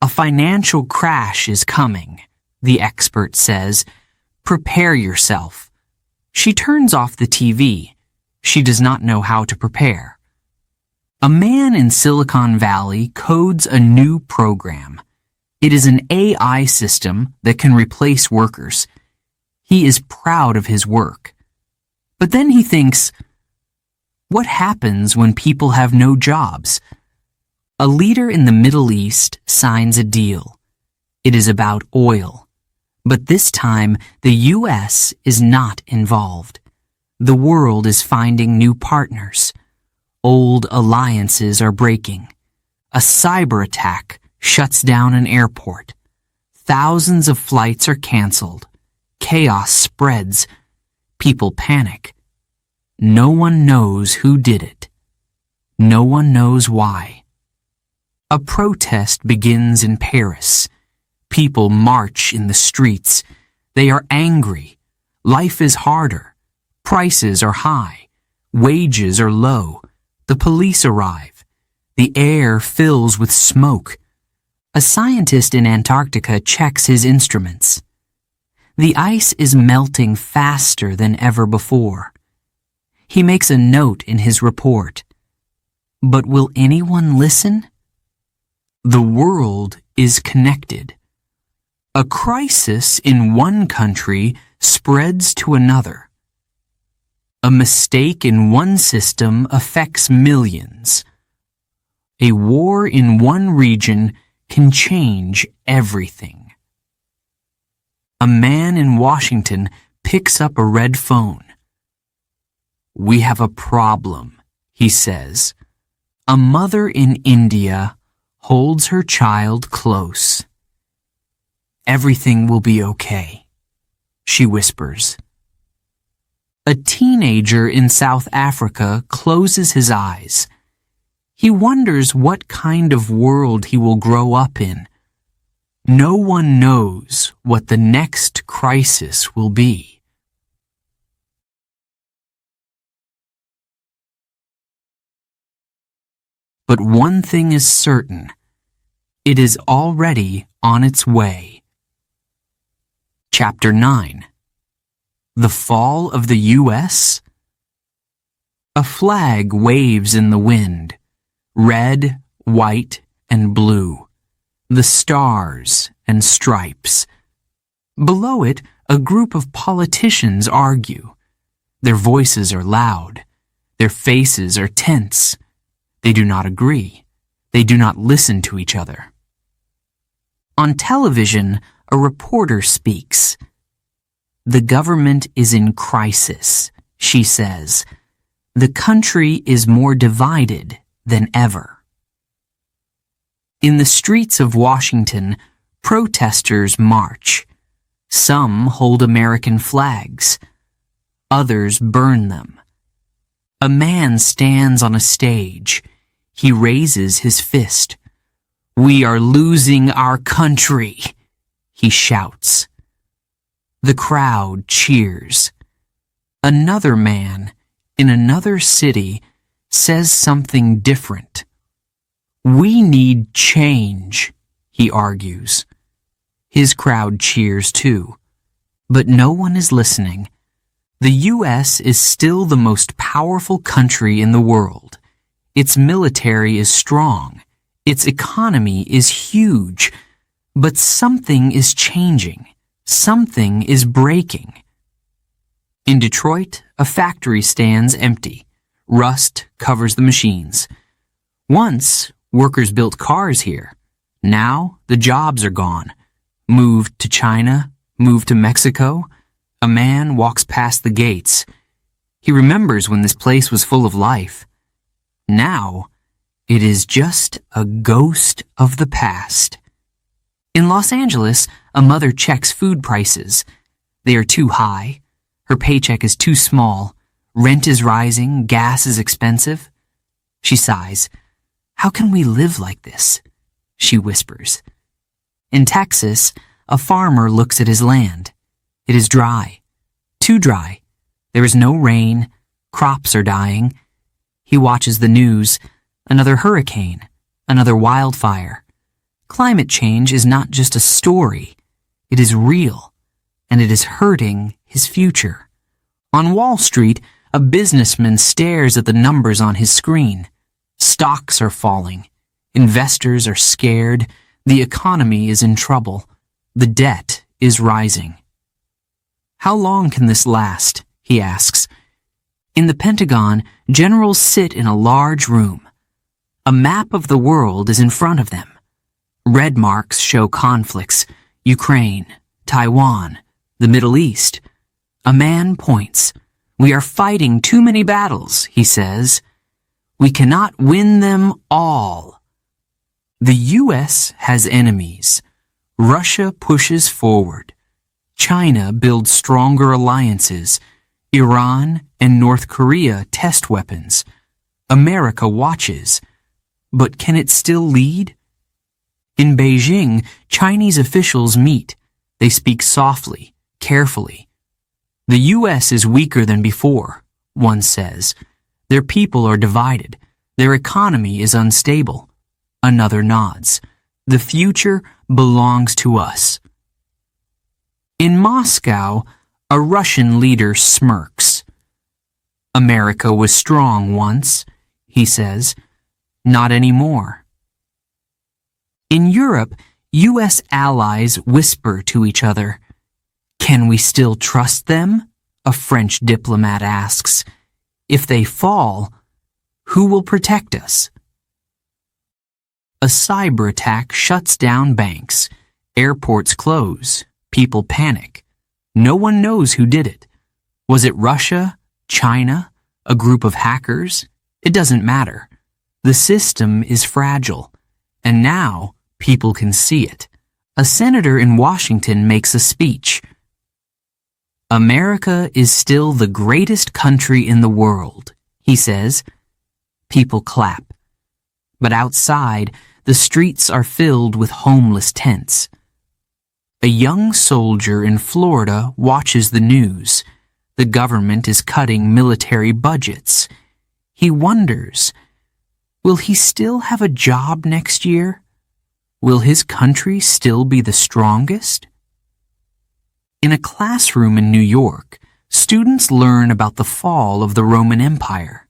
A financial crash is coming, the expert says. Prepare yourself. She turns off the TV. She does not know how to prepare. A man in Silicon Valley codes a new program. It is an AI system that can replace workers. He is proud of his work. But then he thinks, what happens when people have no jobs? A leader in the Middle East signs a deal. It is about oil. But this time, the U.S. is not involved. The world is finding new partners. Old alliances are breaking. A cyber attack shuts down an airport. Thousands of flights are canceled. Chaos spreads. People panic. No one knows who did it. No one knows why. A protest begins in Paris. People march in the streets. They are angry. Life is harder. Prices are high. Wages are low. The police arrive. The air fills with smoke. A scientist in Antarctica checks his instruments. The ice is melting faster than ever before. He makes a note in his report. But will anyone listen? The world is connected. A crisis in one country spreads to another. A mistake in one system affects millions. A war in one region can change everything. A man in Washington picks up a red phone. We have a problem, he says. A mother in India holds her child close. Everything will be okay, she whispers. A teenager in South Africa closes his eyes. He wonders what kind of world he will grow up in. No one knows what the next crisis will be. But one thing is certain. It is already on its way. Chapter 9. The Fall of the U.S. A flag waves in the wind. Red, white, and blue. The stars and stripes. Below it, a group of politicians argue. Their voices are loud. Their faces are tense. They do not agree. They do not listen to each other. On television, a reporter speaks. The government is in crisis, she says. The country is more divided than ever. In the streets of Washington, protesters march. Some hold American flags. Others burn them. A man stands on a stage. He raises his fist. We are losing our country, he shouts. The crowd cheers. Another man in another city says something different. We need change, he argues. His crowd cheers too. But no one is listening. The U.S. is still the most powerful country in the world. Its military is strong. Its economy is huge, but something is changing. Something is breaking. In Detroit, a factory stands empty. Rust covers the machines. Once, workers built cars here. Now, the jobs are gone. Moved to China, moved to Mexico. A man walks past the gates. He remembers when this place was full of life. Now, it is just a ghost of the past. In Los Angeles, a mother checks food prices. They are too high. Her paycheck is too small. Rent is rising. Gas is expensive. She sighs. How can we live like this? She whispers. In Texas, a farmer looks at his land. It is dry. Too dry. There is no rain. Crops are dying. He watches the news. Another hurricane. Another wildfire. Climate change is not just a story. It is real, and it is hurting his future. On Wall Street, a businessman stares at the numbers on his screen. Stocks are falling. Investors are scared. The economy is in trouble. The debt is rising. How long can this last? He asks. In the Pentagon, generals sit in a large room. A map of the world is in front of them. Red marks show conflicts: Ukraine, Taiwan, the Middle East. A man points. We are fighting too many battles, he says. We cannot win them all. The U.S. has enemies. Russia pushes forward. China builds stronger alliances. Iran and North Korea test weapons. America watches. But can it still lead? In Beijing, Chinese officials meet. They speak softly, carefully. The U.S. is weaker than before, one says. Their people are divided. Their economy is unstable. Another nods. The future belongs to us. In Moscow, a Russian leader smirks. America was strong once, he says. Not anymore. In Europe, U.S. allies whisper to each other. Can we still trust them? A French diplomat asks. If they fall, who will protect us? A cyber attack shuts down banks. Airports close. People panic. No one knows who did it. Was it Russia? China? A group of hackers? It doesn't matter. The system is fragile. And now, people can see it. A senator in Washington makes a speech. America is still the greatest country in the world, he says. People clap. But outside, the streets are filled with homeless tents. A young soldier in Florida watches the news. The government is cutting military budgets. He wonders, will he still have a job next year? Will his country still be the strongest? In a classroom in New York, students learn about the fall of the Roman Empire.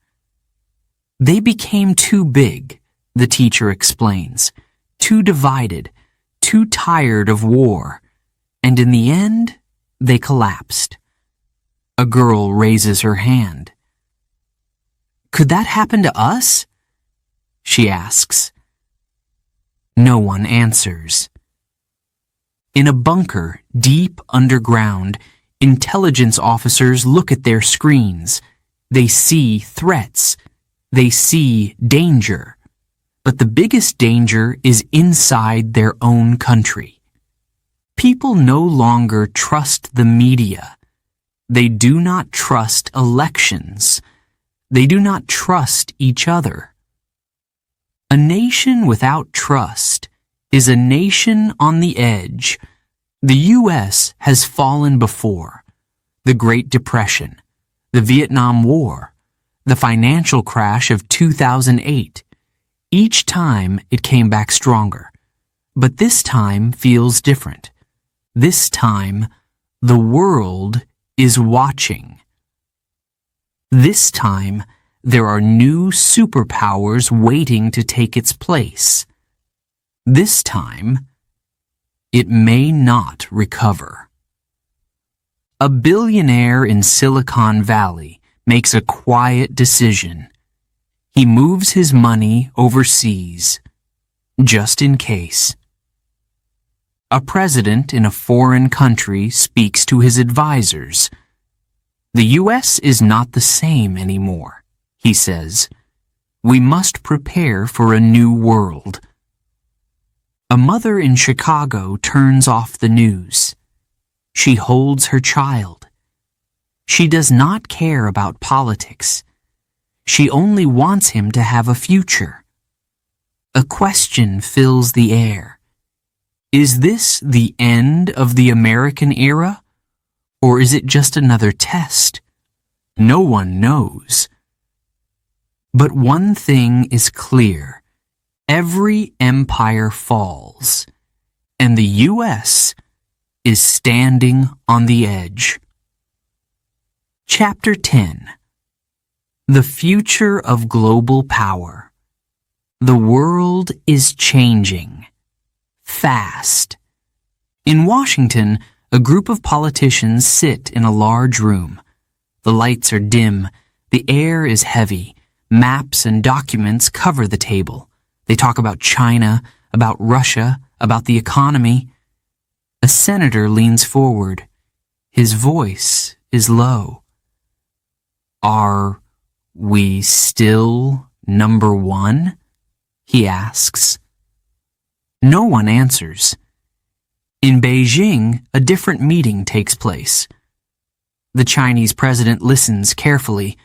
They became too big, the teacher explains, too divided, too tired of war, and in the end, they collapsed. A girl raises her hand. Could that happen to us? She asks. No one answers. In a bunker deep underground, intelligence officers look at their screens. They see threats. They see danger. But the biggest danger is inside their own country. People no longer trust the media. They do not trust elections. They do not trust each other. A nation without trust is a nation on the edge. The U.S. has fallen before. The Great Depression, the Vietnam War, the financial crash of 2008. Each time it came back stronger. But this time feels different. This time, the world is watching. This time, there are new superpowers waiting to take its place. This time, it may not recover. A billionaire in Silicon Valley makes a quiet decision. He moves his money overseas, just in case. A president in a foreign country speaks to his advisors. The U.S. is not the same anymore, he says. We must prepare for a new world. A mother in Chicago turns off the news. She holds her child. She does not care about politics. She only wants him to have a future. A question fills the air. Is this the end of the American era? Or is it just another test? No one knows. But one thing is clear. Every empire falls, and the U.S. is standing on the edge. Chapter 10. The Future of Global Power. The world is changing. Fast. In Washington, a group of politicians sit in a large room. The lights are dim. The air is heavy. Maps and documents cover the table. They talk about China, about Russia, about the economy. A senator leans forward. His voice is low. Are we still number one? He asks. No one answers. In Beijing, a different meeting takes place. The Chinese president listens carefully.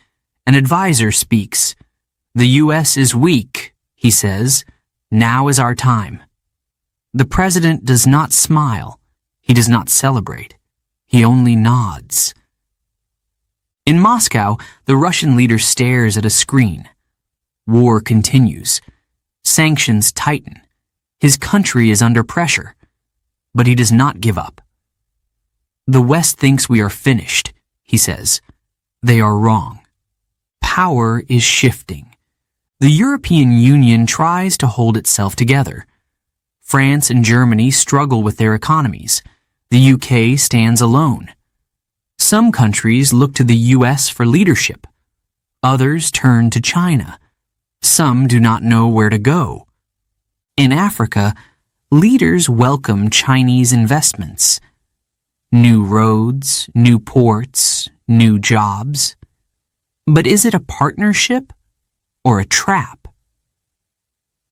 An advisor speaks. The U.S. is weak, he says. Now is our time. The president does not smile. He does not celebrate. He only nods. In Moscow, the Russian leader stares at a screen. War continues. Sanctions tighten. His country is under pressure. But he does not give up. The West thinks we are finished, he says. They are wrong. Power is shifting. The European Union tries to hold itself together. France and Germany struggle with their economies. The UK stands alone. Some countries look to the US for leadership. Others turn to China. Some do not know where to go. In Africa, leaders welcome Chinese investments. New roads, new ports, new jobs. But is it a partnership or a trap?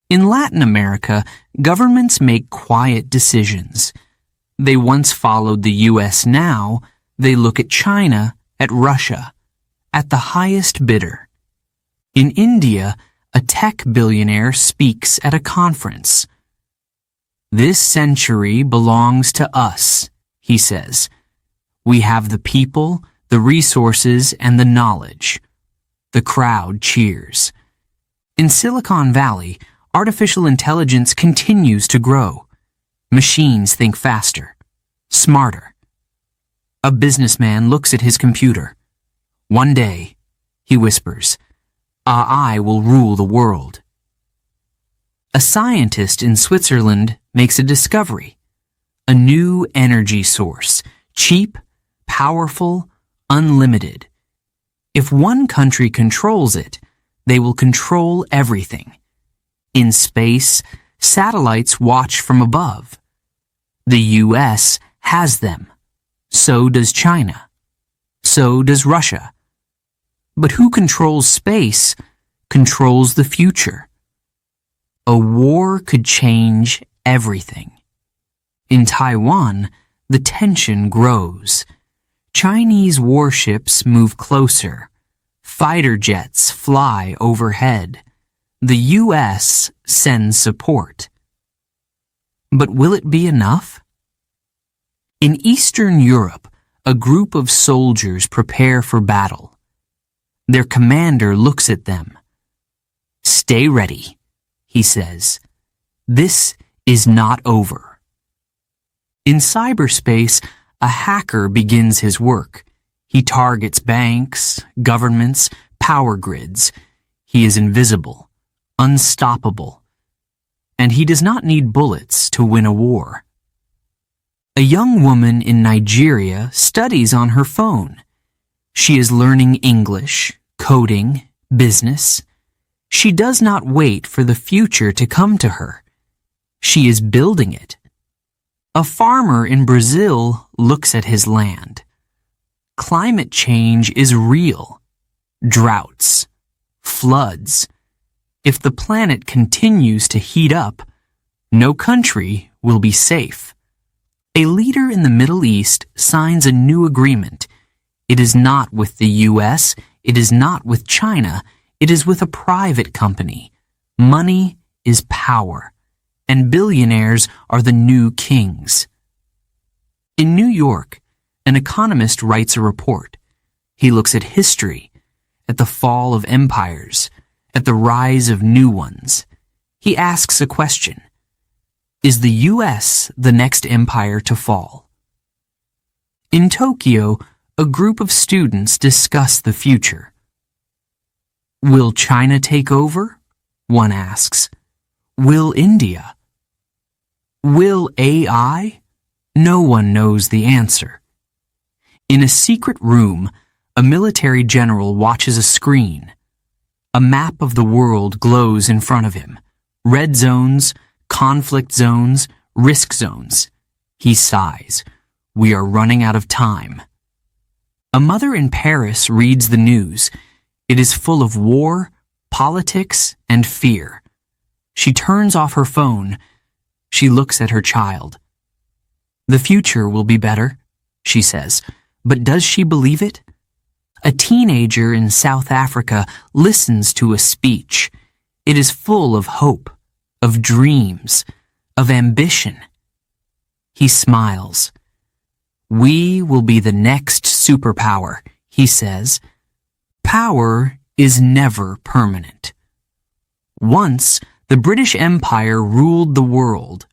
In Latin America, governments make quiet decisions. They once followed the U.S. Now, they look at China, at Russia, at the highest bidder. In India, a tech billionaire speaks at a conference. This century belongs to us, he says. We have the people, the resources, and the knowledge. The crowd cheers. In Silicon Valley, artificial intelligence continues to grow. Machines think faster, smarter. A businessman looks at his computer. One day, he whispers, AI will rule the world. A scientist in Switzerland makes a discovery. A new energy source, cheap, powerful, unlimited. If one country controls it, they will control everything. In space, satellites watch from above. The U.S. has them. So does China. So does Russia. But who controls space controls the future. A war could change everything. In Taiwan, the tension grows. Chinese warships move closer. Fighter jets fly overhead. The U.S. sends support. But will it be enough? In Eastern Europe, a group of soldiers prepare for battle. Their commander looks at them. Stay ready, he says. This is not over. In cyberspace, a hacker begins his work. He targets banks, governments, power grids. He is invisible, unstoppable. and he does not need bullets to win a war. A young woman in Nigeria studies on her phone. She is learning English, coding, business. She does not wait for the future to come to her. She is building it. A farmer in Brazil looks at his land. Climate change is real. Droughts, floods. If the planet continues to heat up, no country will be safe. A leader in the Middle East signs a new agreement. It is not with the US, it is not with China, it is with a private company. Money is power, and billionaires are the new kings. In New York, an economist writes a report. He looks at history, at the fall of empires, at the rise of new ones. He asks a question. Is the US the next empire to fall? In Tokyo, a group of students discuss the future. Will China take over? One asks. Will India? Will AI? No one knows the answer. In a secret room, a military general watches a screen. A map of the world glows in front of him. Red zones, conflict zones, risk zones. He sighs. We are running out of time. A mother in Paris reads the news. It is full of war, politics, and fear. She turns off her phone. She looks at her child. The future will be better, she says, but does she believe it? A teenager in South Africa listens to a speech. It is full of hope, of dreams, of ambition. He smiles. We will be the next superpower, he says. Power is never permanent. Once, the British Empire ruled the world.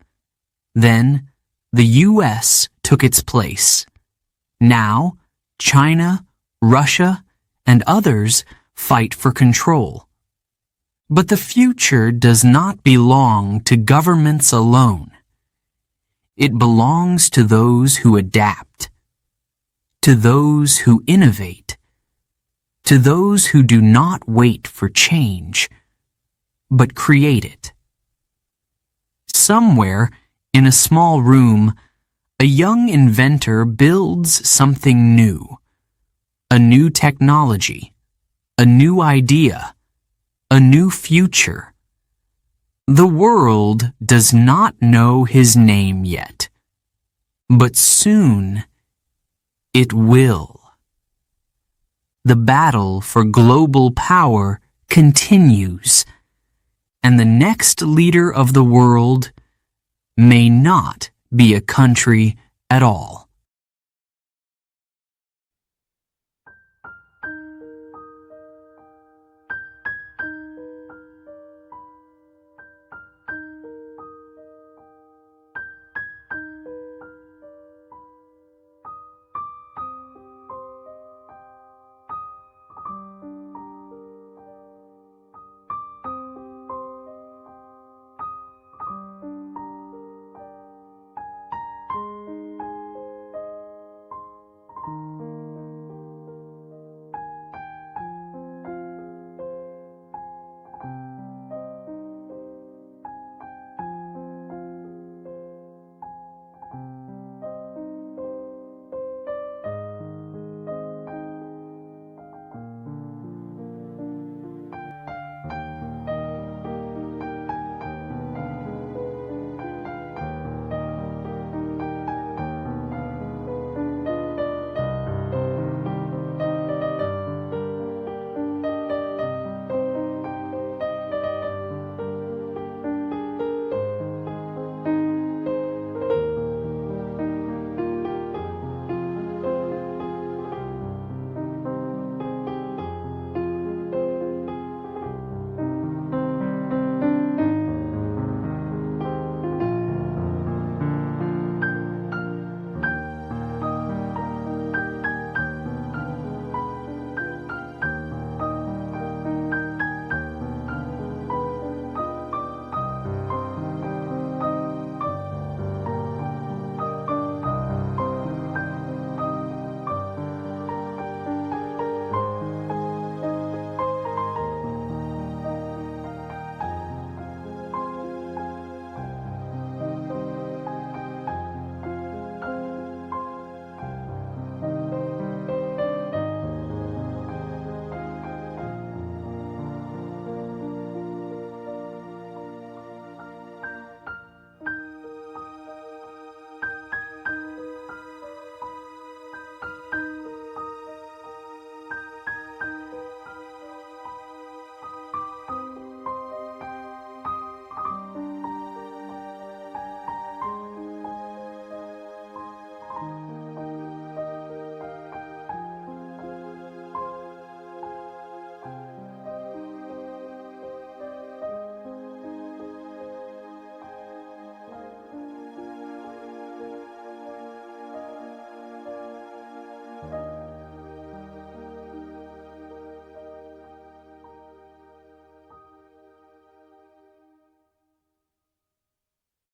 Then, the US took its place. Now, China, Russia, and others fight for control. But the future does not belong to governments alone. It belongs to those who adapt, to those who innovate, to those who do not wait for change, but create it. Somewhere, in a small room, a young inventor builds something new. A new technology, a new idea, a new future. The world does not know his name yet, but soon it will. The battle for global power continues, and the next leader of the world may not be a country at all.